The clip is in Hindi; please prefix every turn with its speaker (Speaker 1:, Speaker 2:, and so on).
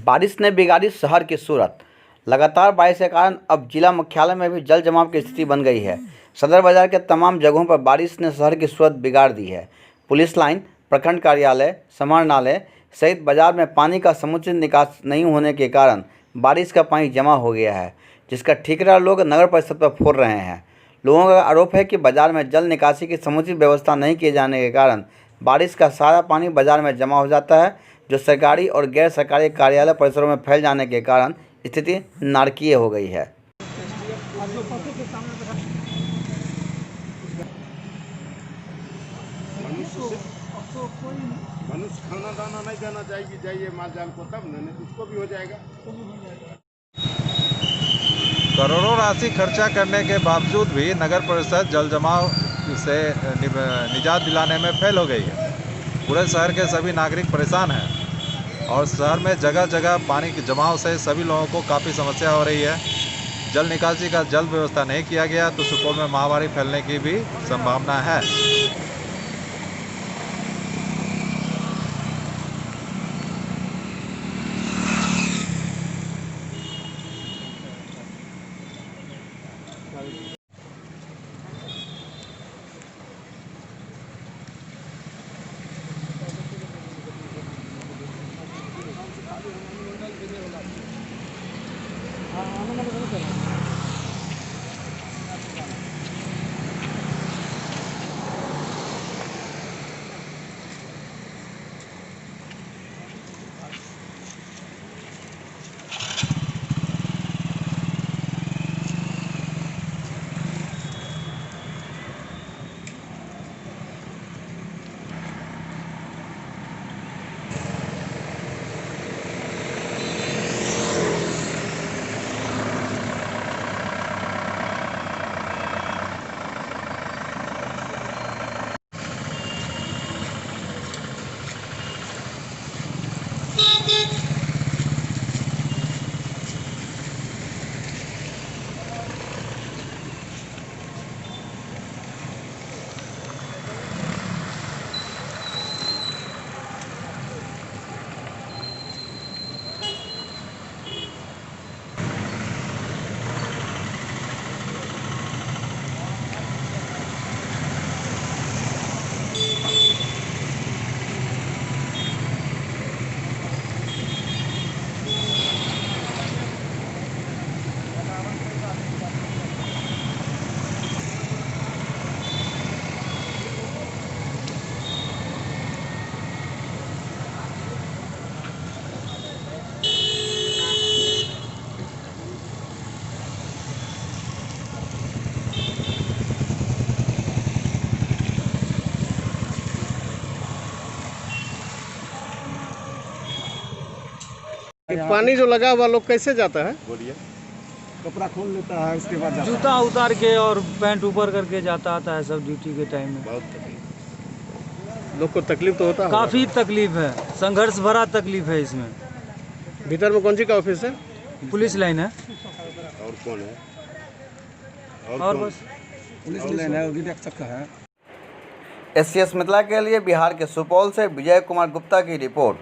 Speaker 1: बारिश ने बिगाड़ी शहर की सूरत। लगातार बारिश के कारण अब जिला मुख्यालय में भी जल जमाव की स्थिति बन गई है। सदर बाजार के तमाम जगहों पर बारिश ने शहर की सूरत बिगाड़ दी है। पुलिस लाइन, प्रखंड कार्यालय, समाहरणालय सहित बाजार में पानी का समुचित निकास नहीं होने के कारण बारिश का पानी जमा हो गया है, जिसका ठेकेदार लोग नगर परिषद पर फोड़ रहे हैं। लोगों का आरोप है कि बाजार में जल निकासी की समुचित व्यवस्था नहीं किए जाने के कारण बारिश का सारा पानी बाजार में जमा हो जाता है, जो सरकारी और गैर सरकारी कार्यालय परिसरों में फैल जाने के कारण स्थिति नारकीय हो गई है।
Speaker 2: मनुष्य खाना दाना नहीं देना चाहिए, जाइए माल जाल को, तब नहीं तो उसको भी हो जाएगा।
Speaker 3: करोड़ों राशि खर्चा करने के बावजूद भी नगर परिषद जल जमाव से निजात दिलाने में फेल हो गई है। पूरे शहर के सभी नागरिक परेशान हैं और शहर में जगह जगह पानी के जमाव से सभी लोगों को काफ़ी समस्या हो रही है। जल निकासी का जल्द व्यवस्था नहीं किया गया तो सुपौल में महामारी फैलने की भी संभावना है।
Speaker 2: पानी जो लगा हुआ लोग कैसे जाता है?
Speaker 4: बोलिए। कपड़ा खोल लेता है, उसके बाद
Speaker 5: जूता उतार के और पैंट ऊपर करके जाता आता है सब ड्यूटी के टाइम में।
Speaker 2: बहुत तकलीफ, लोग को तकलीफ तो होता है।
Speaker 5: काफ़ी तकलीफ है, संघर्ष भरा तकलीफ है इसमें।
Speaker 2: भीतर में कौन सी का ऑफिस है?
Speaker 5: पुलिस लाइन है।
Speaker 2: और कौन है?
Speaker 5: और बस
Speaker 4: पुलिस लाइन है, विधायक है।
Speaker 1: SCS मिथिला के लिए बिहार के सुपौल से विजय कुमार गुप्ता की रिपोर्ट।